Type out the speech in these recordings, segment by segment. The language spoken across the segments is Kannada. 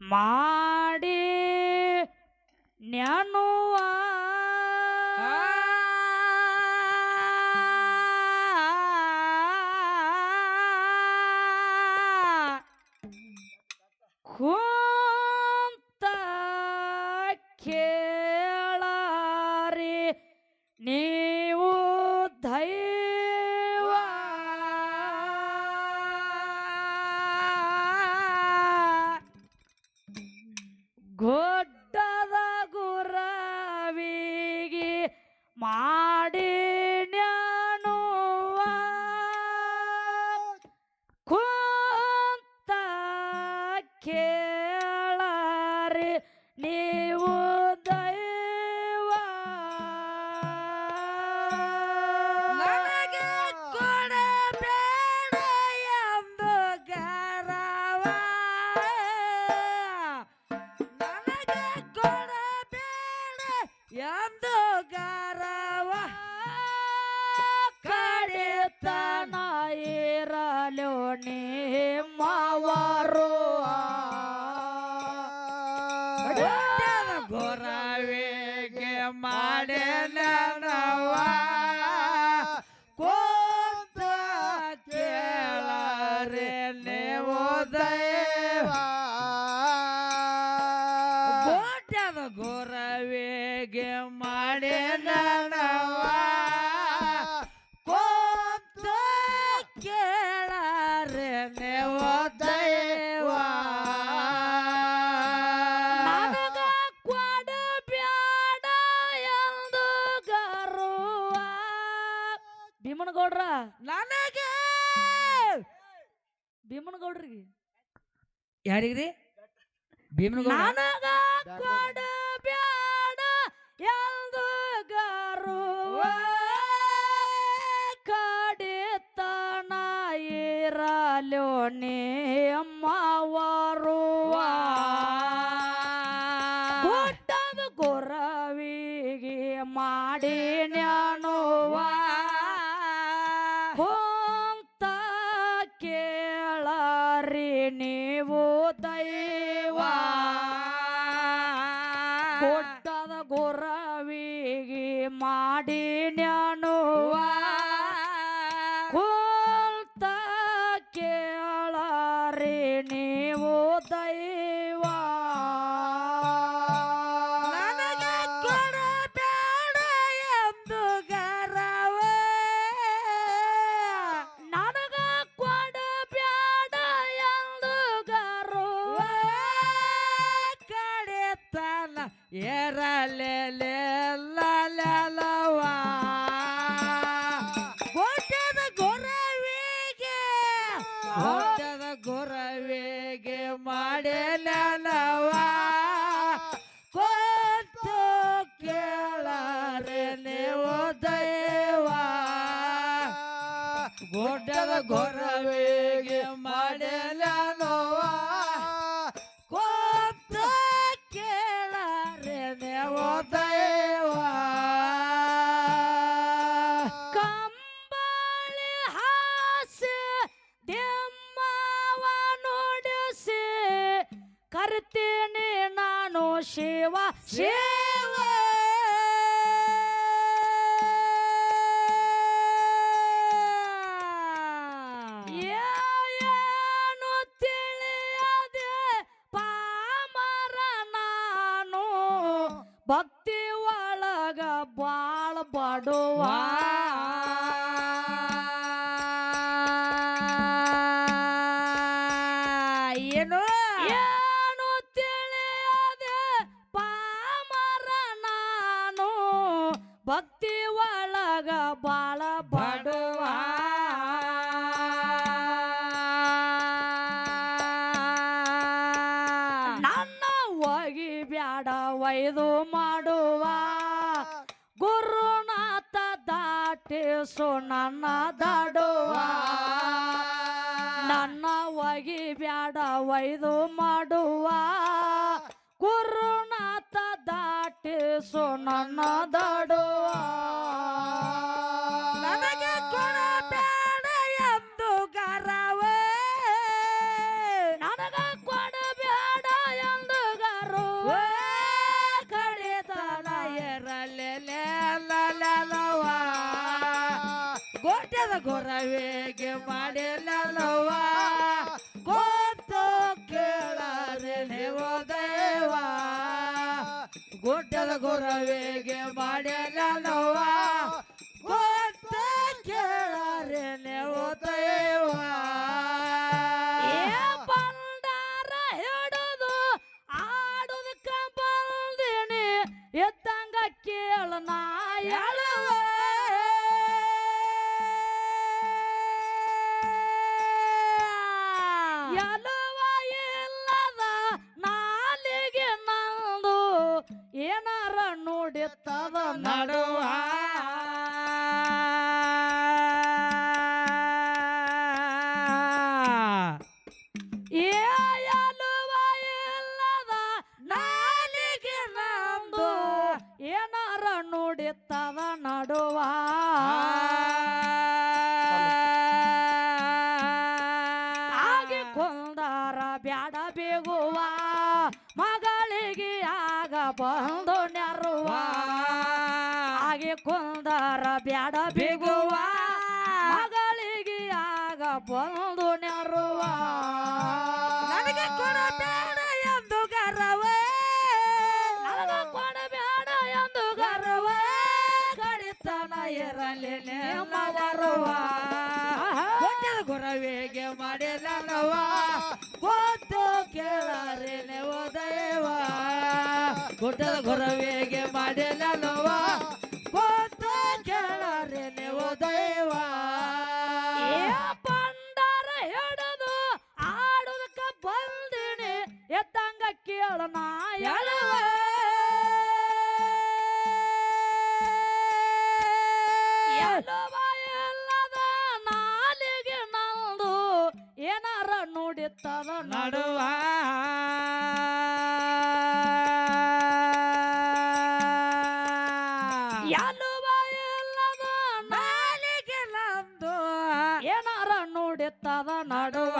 ಮಾಡಿ ನ್ಯಾನುವ ಕುಂತ ಕೇಳಾರಿ ನೀವು ದೈವ ಗೊಡ್ಡದ ಗುರವಿಗೆ ಮಾಡಿ ನ್ಯಾನುವ ಕುಂತ ಕೇಳಾರಿ ನೀವು ದೈವ ನನಗೆ ಕೊಡಬೇಡ ಎಂದು ಗರವ ನನಗೆ ಕೊಡಬೇಡ ಎಂದು ಗರವ ಕಡೆತನ ಇರಲು ನಿಮ್ಮವರು ಗೊರವಿಗೆ ಮಾಡೆ ನನವ ಕೋತ ಕೇಳರೆ ನೀವು ದೈವ ಗೋಟದ ಗೊರವಿಗೆ ಮಾಡೆ ನನವ ಕೋತ ಕೇಳರೆ ನೀವು ದೈವ ನನಗ ಕೊಡಬ್ಯಾಡ ಎಂದು ಗರುವ ಭೀಮನಗೌಡ್ರ ನನಗೆ ಭೀಮನಗೌಡ್ರಿಗೆ ಯಾರಿಗ್ರಿ ಭೀಮನಗೌಡ ನನಗ ಕೊಡಬ್ಯಾಡ ಎಂದು ಗರುವ ಕಡೆತನ ಇರಲು ನಿಮ್ಮವರು ಗುಡ್ಡದ ಗೊರವಿಗೆ ಮಾಡಿ ನ್ಯಾನುವ ಕುಂತ ಕೇಳಾರಿ ನೀವು ದೈವ ಗುಡ್ಡದ ಗೊರವಿಗೆ ಮಾಡಿ ನ್ಯಾನುವ ಕುಂತ ಕೇಳಾರಿ ನೀವು ದೈವ ನನಗೆ ಕೊಡಬೇಡ ಎಂದು ಗರವ ನನಗ ಕೊಡಬ್ಯಾಡ ಎಂದು ಗರುವ ಕಡೆತನ ಎರಲೆಲೆಲ್ಲವ ಗೊಡ್ಡದ ಗೊರವಿಗೆ ಗೊಡ್ಡದ ಗೊರವಿಗೆ ಮಾಡೆ ನನವ ಕೊಟ್ಟು ಕೇಳರೆ ನೀವು ದೈವ ಗೊಡ್ಡದ ಗೊರವಿಗೆ ಮಾಡೆ ನನವ ಕೊಟ್ಟು ಕೇಳರೆ ನೀವು ದೈವ ಕಂಬಳಿ ಹಾಸಿ ದೆಮ್ಮವ ನುಡಿಸಿ ಕರಿತೀನಿ ನಾನು ಶಿವ ಶಿವ ಏನು ತಿಳಿಯದೆ ಪಾಮರ ನಾನು ಭಕ್ತಿ ಒಳಗ ಬಾಳ ಬಡುವ ಏನು ಏನು ತಿಳಿಯದೆ ಪಾಮರ ನಾನು ಭಕ್ತಿ ಒಳಗ ಬಾಳ ಬಡುವ ನನ್ನ ಹೋಗಿ ಬ್ಯಾಡ ವೈದು ಮಾಡುವ ಗುರುನಾಥ ದಾಟಿಸು ನನ್ನ ದಾಡುವ ನನ್ನ ಹೋಗಿ ಬ್ಯಾಡ ವೈದು ಮಾಡುವ ಗುರುನಾಥ ದಾಟಿಸು ನನ್ನ ದಾಡುವ ನನಗೆ ಕೊಡಬೇಡ ಎಂದು ಗರವ ನನಗ ಕೊಡಬೇಡ ಎಂದು ಗುಡ್ಡದ ಗೊರವಿಗೆ ಮಾಡಿಲ್ಲವ ಕೂತು ಕೇಳಾರೆ ನೀವು ದೈವ ಗುಡ್ಡದ ಗೊರವಿಗೆ ಮಾಡಿಲ್ಲವ ಕೂತು ಕೇಳಾರೆ ನೀವು ದೈವ ಬಂಡಾರ ಹಿಡಿದು ಆಡುದಕ್ಕ ಬಂದಿನಿ ಎದ್ದಂಗ ಕೇಳ ನಾ ಹೇಳುವ ಎಲುವ ಇಲ್ಲದ ನಾಲಿಗೆ ನಂದು ಏನಾರ ನುಡಿತದ ನಡುವ ಎಲುವ ಇಲ್ಲದ ನಾಲಿಗೆ ನಂದು ಏನಾರ ನುಡಿತದ ನಡುವ ಆಗಿ ಕೊಂದಾರ ಬ್ಯಾಡ ಬೇಗುವ ಮಗಳಿಗೆ ಆಗ ಬಂದು ನೆರುವ ಆಗಿ ಕೊಂದಾರ ಬ್ಯಾಡ ಬೇಗುವ ಮಗಳಿಗೆ ಆಗ ಬಂದು ನೆರುವ ನನಗೆ ಕೊಡಬೇಡ ಎಂದು ಗರ್ವ ನನಗ ಕೊಡಬೇಡ ಎಂದು ಗರ್ವ ಕಡಿತನ ಇರಲಿ ನೆಮ್ಮದರುವ ಗುಡ್ಡದ ಗೊರವಿಗೆ ಮಾಡಿಲ್ಲವ ಕೂತು ಕೇಳಾರೆ ನೀವು ದೈವ ಗುಡ್ಡದ ಗೊರವಿಗೆ ಮಾಡಿಲ್ಲವ ಕೂತು ಕೇಳಾರೆ ನೀವು ದೈವ ಬಂಡಾರ ಹಿಡಿದು ಆಡುದಕ್ಕ ಬಂದಿನಿ ಎದ್ದಂಗ ಕೇಳ ನಾ ಹೇಳುವ ಎಲುವ ಇಲ್ಲದ ನಾಲಿಗೆ ನಂದು ಏನಾರ ನುಡಿತದ ನಡುವ ಎಲುವ ಇಲ್ಲದ ನಾಲಿಗೆ ನಂದು ಏನಾರ ನುಡಿತದ ನಡುವ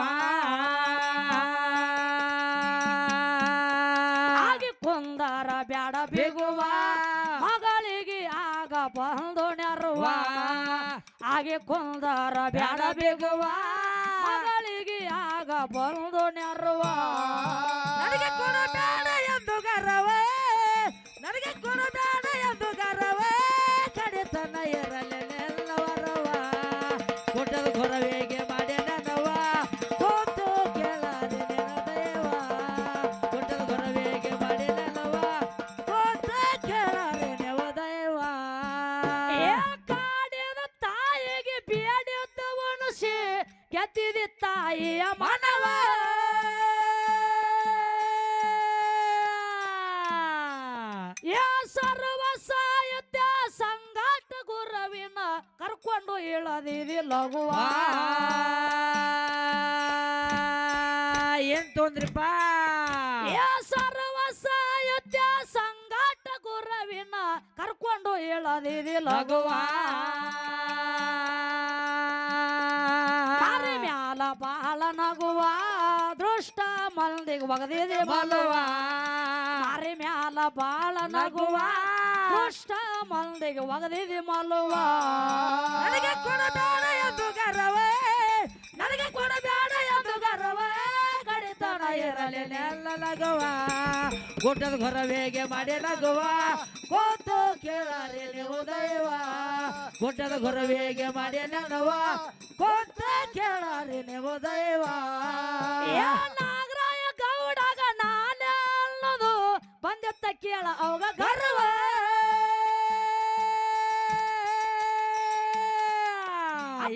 ಆಗಿ ಕೊಂದಾರ ಬ್ಯಾಡ ಬಿಗುವ ಮಗಳಿಗೆ ಆಗ ಬಂದು ನೆರುವ ಆಗಿ ಕೊಂದಾರ ಬ್ಯಾಡ ಬಿಗುವ ಮಗಳಿಗೆ ಆಗ ಬಂದು ನೆರುವ ನನಗೆ ಕೊಡಬೇಡ ಎಂದು ಗರ್ವ ನನಗೆ ಕೊಡಬೇಡ ಎಂದು ಗರ್ವ ಕಡಿತನ ಇರಲಿ ನೆಲ್ಲವರವ ಗುಡ್ಡದ ಗೊರವಿಗೆ ಮಾಡಿ ನನವ ಕೂತು ಕೇಳಾರೆ ನಿನ್ನ ದೈವ ಗುಡ್ಡದ ಗೊರವಿಗೆ ಮಾಡಿ ನನವ ಕೂತು ಕೇಳಾರೆ ನೀವು ದೈವ ಏ ಕಾಡಿದ ತಾಯಿಗೆ ಬೇಡಿದ್ದು ಉಣಿಸಿ ಗೆದ್ದಿದಿ ತಾಯಿಯ ಮನವ ಏ ಸರ್ವ ಸಾಹಿತ್ಯ ಸಂಗಾಟ ಗುರವಿನ ಕರ್ಕೊಂಡು ಇಳದಿದಿ ಲಗುವ ಏನ್ ತೊಂದ್ರಿಪ್ಪ ಏ ಸರ್ವ ಸಾಹಿತ್ಯ ಸಂಗಾಟ ಗುರವಿನ ಕರ್ಕೊಂಡು ಇಳದಿದಿ ಲಗುವ ಮಾರಿ ಮ್ಯಾಲ ಬಾಳ ನಗುವ ದೃಷ್ಟ ಮಂದಿಗೆ ಒಗದಿದಿ ಮಲುವ ಮಾರಿ ಮ್ಯಾಲ ಬಾಳ ನಗುವ ದೃಷ್ಟ ಮಂದಿಗೆ ಒಗದಿದಿ ಮಲುವ ನನಗೆ ಕೊಡಬೇಡ ಎಂದು ಗರ್ವ ನನಗೆ ಕೊಡಬೇಡ ಎಂದು ಗರ್ವ ಕಡಿತನ ಇರಲಿ ನೆಲ್ಲ ನಗುವ ಗುಡ್ಡದ ಗೊರವಿಗೆ ಮಾಡಿ ನಗುವ ಕೂತು ಕೇಳಾರೆ ನೀವು ದೈವ ಗುಡ್ಡದ ಗೊರವಿಗೆ ಮಾಡಿ ನಗುವ ಕೂತು ಕೇಳಾರೆ ನೀವು ದೈವ ಏ ನಾಗರಾಯ ಗೌಡಗ ನಾನೇ ಅನ್ನೋದು ಬಂದೆತ್ತ ಕೇಳ ಅವಾಗ ಗರ್ವ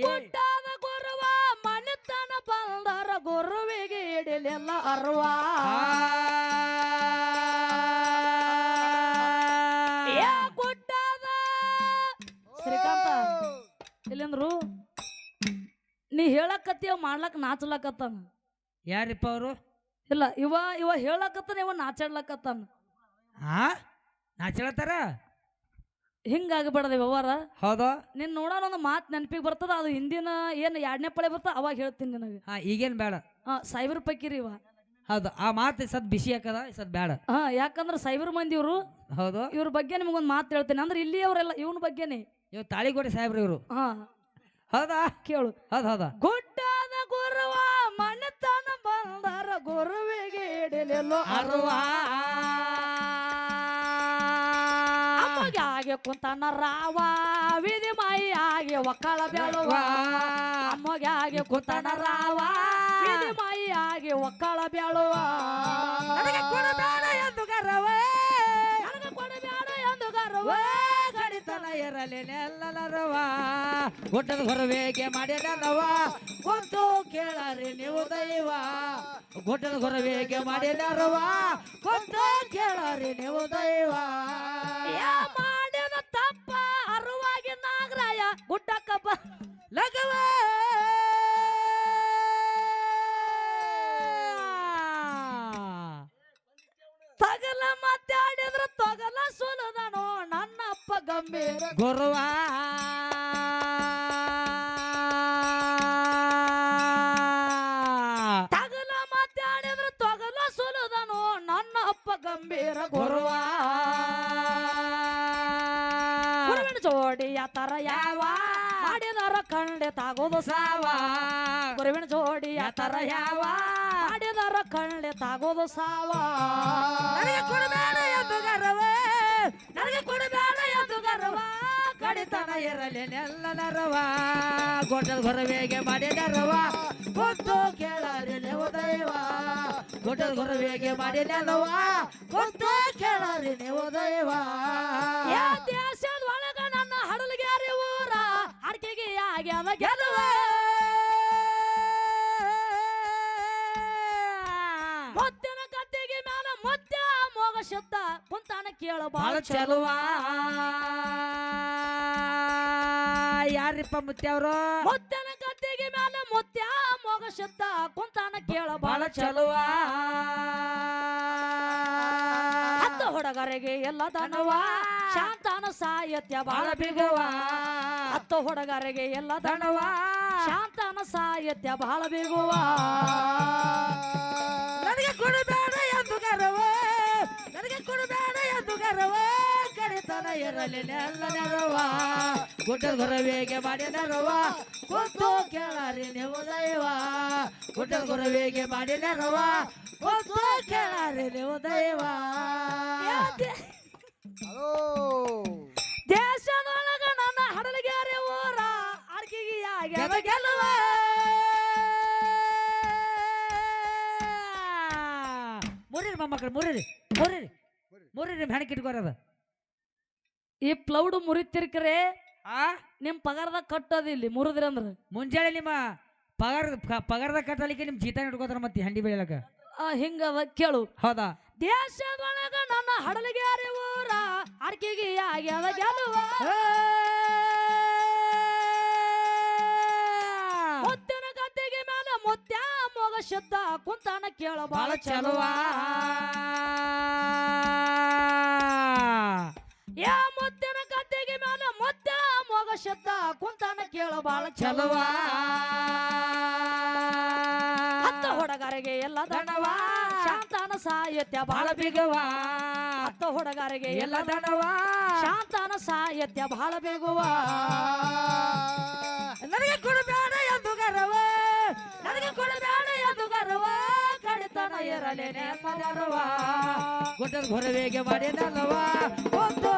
ಗುಡ್ಡದ ಗುರುವ ಮನೆತನ ಬಂದರ ಗುರುವಿಗೆ ಇಡಲಿಲ್ಲ ಅರ್ವ ಏ ಗುಡ್ಡದ ಶ್ರೀಕಾಂತ ಇಲ್ಲಂದ್ರು ನೀ ಹೇಳಕತ್ತೀವ ಮಾಡ್ಲಕ್ ನಾಚಲಕತ್ತಾನ ಯಾರಿಪ್ಪ ಅವರು ಇಲ್ಲ ಇವ ಇವ ಹೇಳಕತ್ತಾನ ಇವ ನಾಚಾಡ್ಲಕತ್ತಾನ ಹಾ ನಾಚಳತ್ತಾರ ಹಿಂಗಾಗಬೇಡದ ವ್ಯವಹಾರ ಹೌದು ನಿನ್ ನೋಡೋಣ ಒಂದು ಮಾತು ನೆನಪಿಗೆ ಬರ್ತದ ಅದು ಹಿಂದಿನ ಏನು ಎರಡನೇ ಪಳೆ ಬರ್ತದ ಅವಾಗ ಹೇಳ್ತೀನಿ ನಿನಗೆ ಹಾ ಈಗೇನ್ ಬೇಡ ಸೈಬರ್ ಪೈಕಿರಿ ಇವ ಹೌದು ಆ ಮಾತು ಸದ್ ಬಿಸಿ ಹಾಕದ ಸದ್ ಬೇಡ ಯಾಕಂದ್ರೆ ಸೈಬರ್ ಮಂದಿ ಇವರು ಹೌದು ಇವ್ರ ಬಗ್ಗೆ ನಿಮಗೊಂದು ಮಾತು ಹೇಳ್ತೇನೆ ಅಂದ್ರೆ ಇಲ್ಲಿ ಅವರೆಲ್ಲ ಇವನ ಬಗ್ಗೆನೆ ಇವ್ ತಾಳಿಗೋಡಿ ಸಾಹೇಬ್ರು ಇವರು ಹಾ ಹೌದಾ ಕೇಳು. ಹೌದಾ ಗುಡ್ಡದ ಗುರುವ ಮಣ್ಣತನ ಬಂದರ ಗುರುವಿಗೆ ಇಡಲಿಲ್ಲ ಅರುವ ಅಮ್ಮಗೆ ಆಗಿ ಕುಂತನ ರಾವ ವಿಧಿ ಮಾಯಿ ಆಗಿ ಒಕ್ಕಳ ಬೆಳುವ ಅಮ್ಮಗೆ ಆಗಿ ಕುಂತನ ರಾವ ವಿಧಿ ಮಾಯಿ ಆಗಿ ಒಕ್ಕಳ ಬೆಳುವ ನನಗೆ ಕೊಡಬೇಡ ಎಂದು ಗರ್ವ ನನಗೆ ಕೊಡಬೇಡ ಎಂದು ಗರ್ವ ಗಡಿತನ ಇರಲಿ ನೆಲ್ಲರವ ಗುಡ್ಡದ ಹೊರವೇಗೆ ಮಾಡಿದನವ ಗೊತ್ತು ಕೇಳರಿ ನೀವು ದೈವ ಗುಡ್ಡದ ಹೊರವೇಗೆ ಮಾಡಿದರವ ಗೊತ್ತು ಕೇಳರಿ ನೀವು ದೈವ ಯಾ ಮಾಡಿದ ತಪ್ಪ ಅರುವಾಗಿ ನಾಗರಾಯ ಗುಡ್ಡಕ್ಕ ಲಗವ ತಗಲ ಮಾತಾಡಿದ್ರ ತೊಗಲ ಸುಲದನೋ ನನ್ನಪ್ಪ ಗಂಭೀರ ಗುರುವ ತಗಲ ಮಾತಾಡಿದ್ರ ತೊಗಲ ಸುಲದನೋ ನನ್ನ ಅಪ್ಪ ಗಂಭೀರ ಗುರುವ ಗುರುವಿನ ಜೋಡಿ ಯಾತರ ಯಾವ ಮಾಡಿದರ ಖಂಡಿತ ಆಗೋದು ಸಾವ ಗುರುವಿನ ಜೋಡಿ ಯಾತರ ಯಾವ ಮಾಡಿದರ ಖಂಡಿತ ಆಗೋದು ಸಾವ ನನಗೆ ಕೊಡಬೇಡ ಎಂದು ಗರ್ವ ನನಗೆ ಕೊಡಬೇಡ ಎಂದು ಗರ್ವ ಕಡಿತನ ಇರಲಿ ನೆಲ್ಲನರವ ಗೊಡ್ಡದ ಹೊರವೇಗೆ ಮಾಡಿದರವ ಗೊತ್ತು ಕೇಳರಿ ನೀವು ದೈವ ಗೊಡ್ಡದ ಹೊರವೇಗೆ ಮಾಡಿದನವ ಗೊತ್ತು ಕೇಳರಿ ನೀವು ದೈವ ಯಾ ದೇಶದ ಒಳಗ ನನ್ನ ಹಡಲಗ್ಯಾರಿ ಊರ ಅಡಿಕೆಗೆ ಆಗ್ಯಾವ ಗೆಲುವ ಮುತ್ತಿನ ಗದ್ದೆಗೆ ಮ್ಯಾಲ ಮುತ್ಯ ಮೋಗ ಶಬ್ದ ಕುಂತಾನ ಕೇಳ ಬಾಳ ಬಾಳ ಚಲುವ ಯಾರಿಪ್ಪ ಮುತ್ಯವ್ರು ಮುತ್ತಿನ ಗದ್ದೆಗೆ ಮ್ಯಾಲ ಮುತ್ಯ ಮೋಗ ಶಬ್ದ ಕುಂತಾನ ಕೇಳ ಬಾಳ ಬಾಳ ಚಲುವ ಹತ್ತು ಹುಡುಗರಿಗೆ ಎಲ್ಲ ದನವ ಶಾಂತಾನ ಸಾಯತ್ಯ ಬಾಳ ಬಾಳ ಬಿಗುವ ಬಿಗುವ ಹತ್ತು ಹುಡುಗರಿಗೆ ಎಲ್ಲ ದನವ ಶಾಂತಾನ ಸಾಯತ್ಯ ಬಹಳ ಬಿಗುವ ನನಗೆ ಕೊಡಬೇಡ ಎಂದು ಗರ್ವ ನನಗೆ ಕೊಡಬೇಡ ಎಂದು ಗರ್ವ ಕಡಿತನ ಇರಲಿ ನೆಲ್ಲ ನೆರವ ಗುಡ್ಡದ ಹೊರವೇಗೆ ಮಾಡಿದರವ ಗೊತ್ತು ಕೇಳರಿ ನೀವು ದೈವ ಗುಡ್ಡದ ಹೊರವೇಗೆ ಮಾಡಿದರವ ಗೊತ್ತು ಕೇಳರಿ ನೀವು ದೈವ ದೇಶದೊಳಗ ನನ್ನ ಹಡಲಗ್ಯಾರೆ ಊರ ಅರ್ಕಿಗೆ ಆಗ್ಯಾವ ಗೆಲುವ ಮುರಿರಿ ಮೊಮ್ಮಕ್ಕಳು ಮುರಿರಿ ಮುರಿರಿ ಮುರಿರಿ ಹೆಣಕ್ಕೆ ಇಟ್ಕೋರದ ಈ ಪ್ಲೌಡ್ ಮುರಿತಿರ್ಕರೆ ಆ ನಿಮ್ ಪಗಾರದಾಗ ಕಟ್ಟೋದು ಇಲ್ಲಿ ಮುರಿದ್ರಿ ಅಂದ್ರ ಮುಂಜಾನೆ ನಿಮ್ಮ ಪಗಾರದ ಕಟ್ಟಲಿಕ್ಕೆ ನಿಮ್ ಜೀತ ಇಟ್ಕೋತಾರ ಮತ್ತೆ ಹಂಡಿ ಬೆಳಿಲಕ ಹಿಂಗದ ಕೇಳು. ಹೌದಾ ದೇಶದೊಳಗ ನನ್ನ ಹಡಲಗ್ಯಾರೆ ಊರ ಅರ್ಕಿಗೆ ಆಗ್ಯಾವ ಗೆಲುವ ಮುತ್ತಿನ ಗದ್ದೆಗೆ ಮ್ಯಾಲ ಮುತ್ಯ ಮೋಗ ಶಬ್ದ ಕುಂತಾನ ಕೇಳ ಬಾಳ ಬಾಳ ಚಲುವ ಯಾ ಮುತ್ತಿನ ಗದ್ದೆಗೆ ಮ್ಯಾಲ ಮುತ್ಯ ಮೋಗ ಶಬ್ದ ಕುಂತಾನ ಕೇಳ ಬಾಳ ಚಲುವ ಹತ್ತ ಹುಡುಗರಿಗೆ ಎಲ್ಲ ದನವ ಶಾಂತಾನ ಸಾಹಿತ್ಯ ಬಾಳ ಬಾಳ ಬಿಗುವ ಹತ್ತ ಹುಡುಗರಿಗೆ ಎಲ್ಲ ಎಲ್ಲ ದನವ ಶಾಂತಾನ ಸಾಹಿತ್ಯ ಬಹಳ ಬೇಗುವ ನನಗೆ ಕೊಡಬೇಡ ಎಂದು ಗರ್ವ ನನಗೆ ಕೊಡಬೇಡ ಎಂದು ಗರ್ವ ಕಡಿತನ ಇರಲಿ ನೆಮ್ಮದರವ ಗುಡ್ಡದ ಹೊರವೇಗೆ ಮಾಡಿದಲ್ಲವ ಒಂದು